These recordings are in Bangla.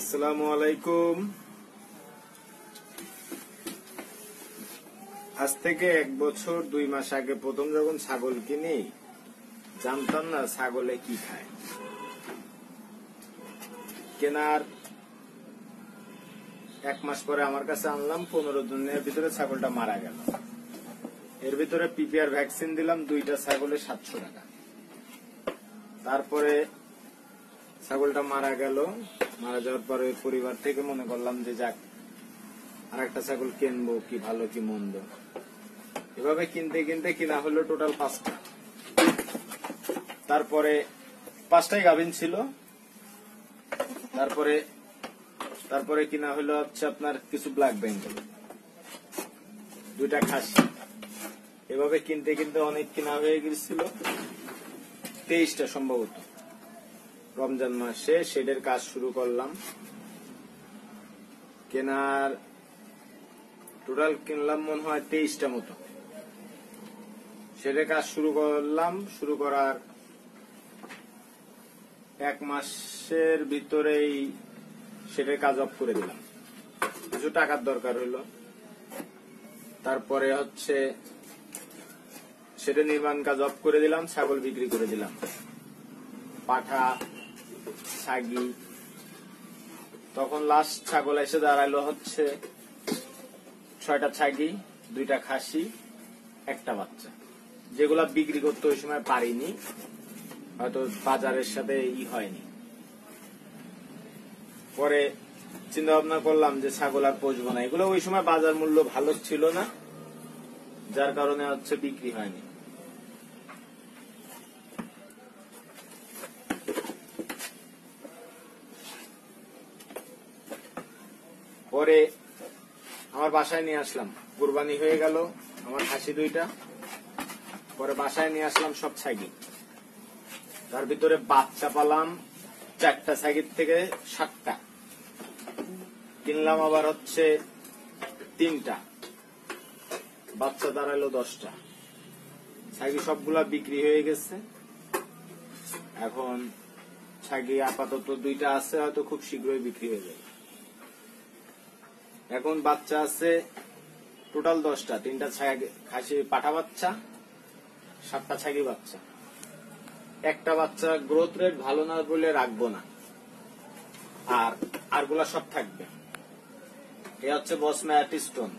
আসসালামু আলাইকুম। আজ থেকে 1 বছর 2 মাস আগে প্রথম যখন ছাগল কিনি জানতাম না ছাগলে কি খায়। কেনার 1 মাস পরে আমার কাছে আনলাম, 15 দিনের ভিতরে ছাগলটা মারা গেল। এর ভিতরে পিপিআর ভ্যাকসিন দিলাম, 2টা ছাগলে 700 টাকা। তারপরে ছাগলটা মারা গেল। মারা যাওয়ার পরে পরিবার থেকে মনে করলাম যে যাক আর একটা ছাগল কিনবো, কি ভালো কি মন্দ। এভাবে কিনতে কিনতে কিনা হলো টোটাল 5টা। তারপরে 5টাই গাভিন ছিল। তারপরে কিনা হলো হচ্ছে আপনার কিছু ব্ল্যাক বেঙ্গল, 2টা খাসি। এভাবে কিনতে কিনতে অনেক কিনা হয়ে গেছিল। 23টা সম্ভবত রমজান মাসে শেডের কাজ শুরু করলাম। কেনার টোটাল কিনলাম মনে হয় 23টা মতো। শেডের কাজ শুরু করলাম। শুরু করার 1 মাসের ভিতরেই শেডের কাজ অফ করে দিলাম। কিছু টাকার দরকার হইল। তারপরে হচ্ছে শেডের নির্মাণ কাজ অফ করে দিলাম, ছাগল বিক্রি করে দিলাম। পাঠা, ছাগি। তখন লাস্ট ছাগল এসে দাঁড়ালো হচ্ছে 6টা ছাগি, 2টা খাসি, 1টা বাচ্চা, যেগুলা বিক্রি করতে ওই সময় পারিনি, হয়তো বাজারের সাথে হয়নি। পরে চিন্তা ভাবনা করলাম যে ছাগল আর পুষবো না। এগুলো ওই সময় বাজার মূল্য ভালো ছিল না, যার কারণে হচ্ছে বিক্রি হয়নি। পরে আমার বাসায় নিয়ে আসলাম, কুরবানি হয়ে গেল আমার খাসি 2টা। পরে বাসায় নিয়ে আসলাম সব ছাগি। তার ভিতরে বাচ্চা পালাম 4টা ছাগির থেকে 7টা। কিনলাম আবার হচ্ছে 3টা, বাচ্চা দাঁড়ালো 10টা। ছাগি সবগুলা বিক্রি হয়ে গেছে। এখন ছাগি আপাতত 2টা আছে, হয়তো খুব শীঘ্রই বিক্রি হয়ে যাবে। এখন বাচ্চা আছে টোটাল 10টা, 3টা খাসি পাঠা বাচ্চা, 7টা ছাগি বাচ্চা। একটা বাচ্চা গ্রোথ রেট ভালো না বলে রাখবো না, আরগুলা সব থাকবে। এ হচ্ছে বস ম্যাট স্টোন,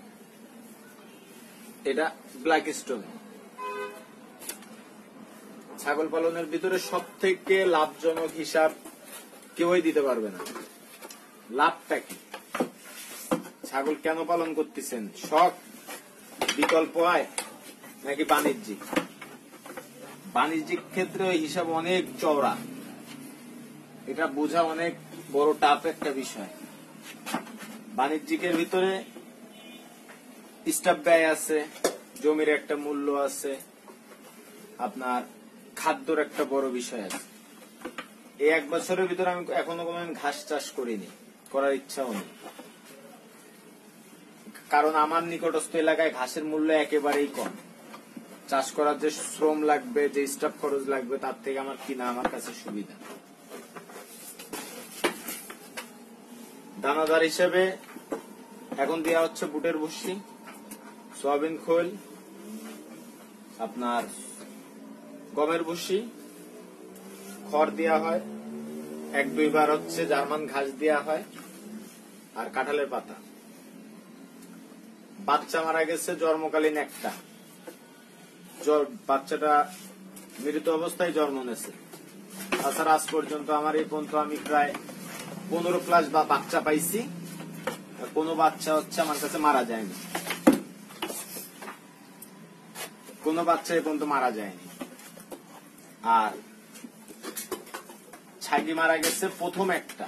এটা ব্ল্যাক স্টোন। ছাগল পালনের ভিতরে সব থেকে লাভজনক হিসাব কেউই দিতে পারবে না। লাভটা কি? ছাগল কেন পালন করতেছেন? শখ, বিকল্প আয়, নাকি বাণিজ্যিক? বাণিজ্যিক ক্ষেত্রে হিসাব অনেক চওড়া, এটা বোঝা অনেক বড় টাফ একটা বিষয়। বাণিজ্যিকের ভিতরে স্টাফ ব্যয় আছে, জমির একটা মূল্য আছে, আপনার খাদ্যর একটা বড় বিষয় আছে। এই 1 বছরের ভিতরে আমি এখনো কোনোদিন ঘাস চাষ করিনি, করার ইচ্ছাও নেই। কারণ আমার নিকটস্থ এলাকায় ঘাসের মূল্য একেবারেই কম। চাষ করার যে শ্রম লাগবে, যে স্টাফ খরচ লাগবে, তার থেকে আমার কিনা আমার কাছে সুবিধা। দানাদার হিসেবে এখন দেওয়া হচ্ছে বুটের ভুসি, সয়াবিন খোল, আপনার গমের ভুসি, খড় দেওয়া হয়, 1-2 বার হচ্ছে জার্মান ঘাস দেওয়া হয়, আর কাঁঠালের পাতা। বাচ্চা মারা গেছে জন্মকালীন একটা, বাচ্চাটা মৃত অবস্থায় জন্ম নিয়েছে। তাছাড়া আজ পর্যন্ত আমার এই পর্যন্ত আমি প্রায় 15+ বাচ্চা পাইছি, কোনো বাচ্চা হচ্ছে আমার কাছে মারা যায়নি, কোনো বাচ্চা এই পর্যন্ত মারা যায়নি। আর ছাগি মারা গেছে প্রথম একটা,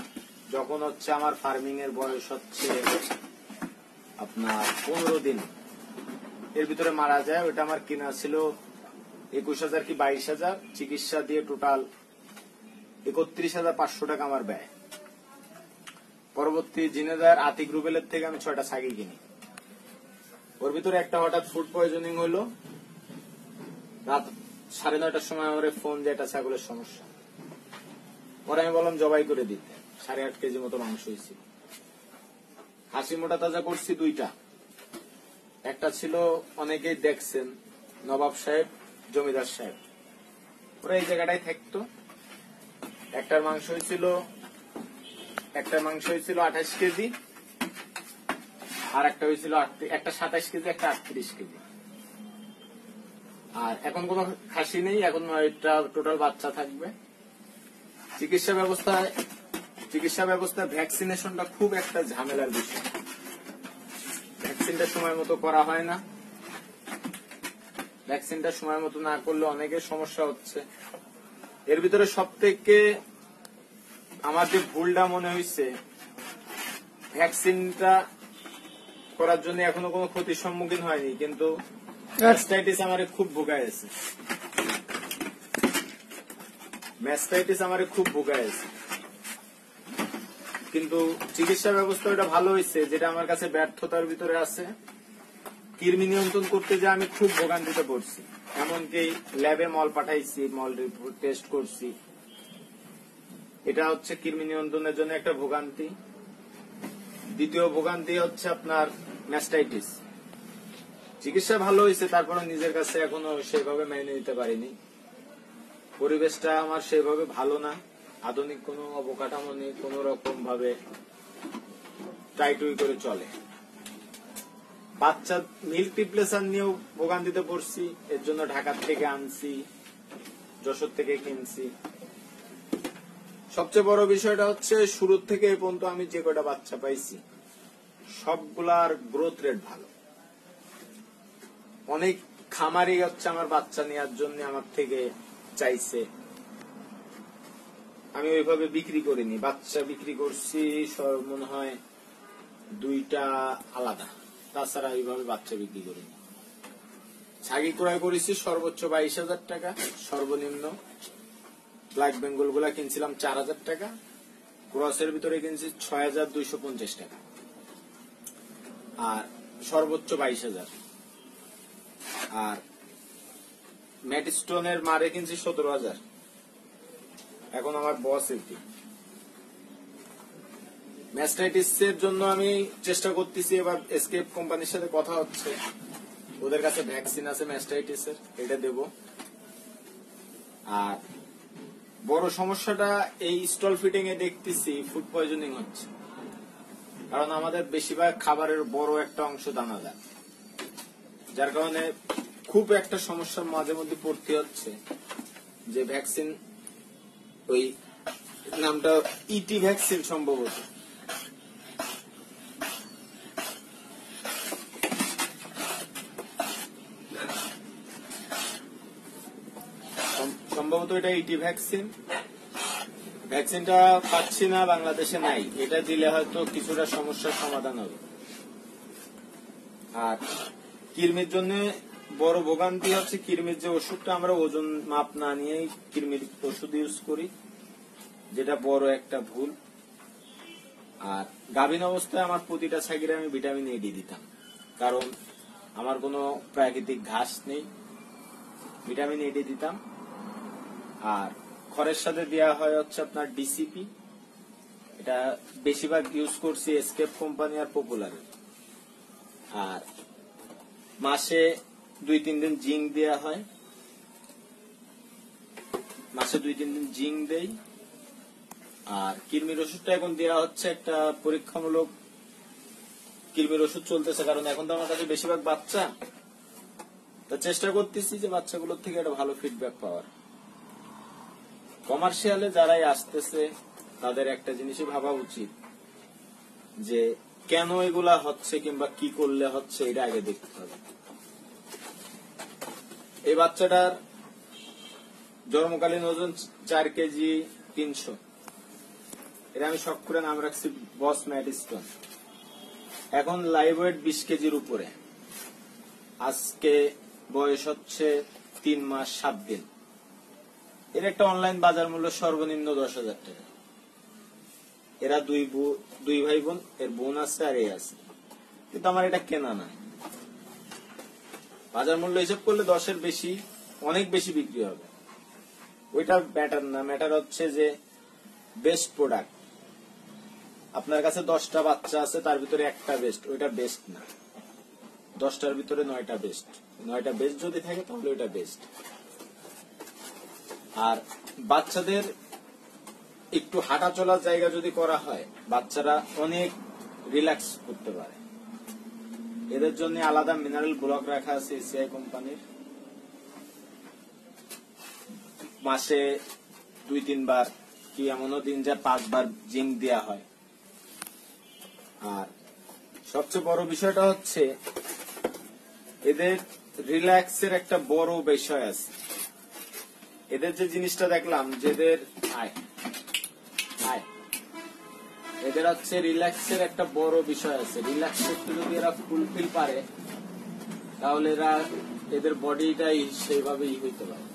যখন হচ্ছে আমার ফার্মিং এর বয়স হচ্ছে আপনার 15 দিন, এর ভিতরে মারা যায়। ওটা আমার কিনা ছিল 21,000 কি 22,000, চিকিৎসা দিয়ে টোটাল 31,500 টাকা আমার ব্যয়। পরবর্তী জিনেদার আতিক রুবেলের থেকে আমি 6টা ছাগি কিনি। ওর ভিতরে একটা হঠাৎ ফুড পয়জনিং হলো। রাত 9:30টার সময় আমার ফোন যে একটা ছাগলের সমস্যা। পরে আমি বললাম জবাই করে দিতে। 8.5 কেজি মতো মাংস হয়েছিল। হাসি মোটা তাজা করছি 2টা। একটা ছিল অনেকেই দেখছেন, নবাব সাহেব, জমিদার সাহেব, ওরা এই জায়গাটাই থাকতো। একটার মাংস হয়েছিল 28 কেজি, আর একটা হয়েছিল একটা 27 কেজি, একটা 38 কেজি। আর এখন কোন খাসি নেই, এখন 9টা টোটাল বাচ্চা থাকবে। চিকিৎসা ব্যবস্থা ভ্যাকসিনেশনটা খুব একটা ঝামেলার বিষয়। ভ্যাকসিনটা সময় মতো করা হয় না। ভ্যাকসিনটা সময় মতো না করলে অনেকের সমস্যা হচ্ছে। এর ভিতরে সবথেকে আমার যে ভুলটা মনে হয়েছে, ভ্যাকসিনটা করার জন্য এখনো কোনো ক্ষতির সম্মুখীন হয়নি, কিন্তু ম্যাস্টাইটিস আমারে খুব ভোগাইছে। কিন্তু চিকিৎসা ব্যবস্থা ওটা ভালো হয়েছে। যেটা আমার কাছে ব্যর্থতার ভিতরে আছে, কৃমি নিয়ন্ত্রণ করতে যে আমি খুব ভোগান্তিতে পড়ছি। এমনকি ল্যাবে মল পাঠাইছি, মল রিপোর্ট টেস্ট করছি। এটা হচ্ছে কৃমি নিয়ন্ত্রণের জন্য একটা ভোগান্তি। দ্বিতীয় ভোগান্তি হচ্ছে আপনার ম্যাস্টাইটিস। চিকিৎসা ভালো হয়েছে, তারপরে নিজের কাছে এখনো সেভাবে মেনে নিতে পারিনি। পরিবেশটা আমার সেভাবে ভালো না, আধুনিক কোনো অবকাঠামো নেই, কোন রকম ভাবে টাইটুই করে চলে। বাচ্চা মিল্ক রিপ্লেসার নিয়েও ভোগান্তিতে পড়ছি। এর জন্য ঢাকা থেকে আনছি, যশোর থেকে কিনছি। সবচেয়ে বড় বিষয়টা হচ্ছে শুরু থেকে এই পর্যন্ত আমি যে কয়টা বাচ্চা পাইছি সবগুলার গ্রোথ রেট ভালো। অনেক খামারি হচ্ছে আমার বাচ্চা নেওয়ার জন্য আমার থেকে চাইছে। আমি ওইভাবে বিক্রি করিনি, বাচ্চা বিক্রি করছি মনে হয় 2টা আলাদা, তাছাড়া ওইভাবে বাচ্চা বিক্রি করিনি। ছাগি ক্রয় করেছি সর্বোচ্চ 22,000 টাকা, সর্বনিম্ন ব্ল্যাক বেঙ্গল গুলা কিনছিলাম 4,000 টাকা, ক্রসের ভিতরে কিনছি 6,250 টাকা, আর সর্বোচ্চ 22,000। আর ম্যাটস্টোনের মারে কিনছি 17,000। এখন আমার বস এটি। ম্যাস্টাইটিস এর জন্য আমি চেষ্টা করতেছি, এবার এসকেপ কোম্পানির সাথে কথা হচ্ছে, ওদের কাছে ভ্যাকসিন আছে ম্যাস্টাইটিস এর, এটা দেব। আর বড় সমস্যাটা এই স্টল ফিটিং এ দেখতেছি ফুড পয়জনিং হচ্ছে, কারণ আমাদের বেশিরভাগ খাবারের বড় একটা অংশ দানাদার, যার কারণে খুব একটা সমস্যার মাঝে মধ্যে পড়তে হচ্ছে। যে ভ্যাকসিন, ওই নামটা ইটি ভ্যাকসিন সম্ভবত, এটা ইটি ভ্যাকসিন। ভ্যাকসিনটা পাচ্ছি না, বাংলাদেশে নাই। এটা দিলে হয়তো কিছুটা সমস্যার সমাধান হবে। আর কৃমির জন্য বড় ভোগান্তি হচ্ছে, কৃমির যে ওষুধটা আমরা ওজন মাপ না নিয়ে কৃমির ওষুধ ইউজ করি, যেটা বড় একটা ভুল। আর গাভীন অবস্থায় আমার প্রতিটা ছাগিরে আমি ভিটামিন এ দিতাম, কারণ আমার কোনো প্রাকৃতিক ঘাস নেই, ভিটামিন এ দিতাম। আর খড়ের সাথে দেওয়া হয় হচ্ছে আপনার ডিসিপি, এটা বেশিরভাগ ইউজ করছি এসকেপ কোম্পানি আর পপুলারের। আর মাসে 2-3 দিন জিঙ্ক দেওয়া হয়, মাসে 2-3 দিন জিঙ্ক দেই। আর কৃমির ওষুধটা এখন দেওয়া হচ্ছে, একটা পরীক্ষামূলক কৃমির ওষুধ চলতেছে, কারণ এখন তো আমার কাছে বেশিরভাগ বাচ্চা, তা চেষ্টা করতেছি যে বাচ্চাগুলোর থেকে একটা ভালো ফিডব্যাক পাওয়ার। কমার্শিয়ালে যারাই আসতেছে তাদের একটা জিনিসই ভাবা উচিত, যে কেন এগুলা হচ্ছে কিংবা কি করলে হচ্ছে, এটা আগে দেখতে হবে। এই বাচ্চাটার জন্মকালীন ওজন 4 কেজি 300। এটা আমি শখ করে নাম রাখছি বস ম্যাটস্টোন। এখন লাইভ ওয়েট 20 কেজির উপরে। আজকে বয়স হচ্ছে 3 মাস 7 দিন। এর একটা অনলাইন বাজার মূল্য সর্বনিম্ন 10,000 টাকা। এরা দুই ভাই বোন, এর বোন আছে আর এ আছে, কিন্তু আমার এটা কেনা না। বাজার মূল্য হিসাব করলে 10-এর বেশি, অনেক বেশি বিক্রি হবে। ওইটা ম্যাটার না, ম্যাটার হচ্ছে যে বেস্ট প্রোডাক্ট। আপনার কাছে 10টা বাচ্চা আছে, তার ভিতরে একটা বেস্ট, ওইটা বেস্ট না। 10টার ভিতরে 9টা বেস্ট, 9টা বেস্ট যদি থাকে তাহলে ওইটা বেস্ট। আর বাচ্চাদের একটু হাঁটা চলার জায়গা যদি করা হয়, বাচ্চারা অনেক রিল্যাক্স করতে পারে। এদের জন্য আলাদা মিনারেল ব্লক রাখা আছে এসিআই কোম্পানির। মাসে 2-3 বার, কি এমনও দিন যায় 5 বার জিঙ্ক দেওয়া হয়। আর সবচেয়ে বড় বিষয়টা হচ্ছে এদের রিল্যাক্সের একটা বড় বিষয় আছে। এদের যে জিনিসটা দেখলাম, যেদের এদের হচ্ছে রিল্যাক্সের একটা বড় বিষয় আছে। রিল্যাক্স করতে যদি এরা ফুলফিল পারে, তাহলে এরা এদের বডিটাই সেইভাবেই হইতে পারে।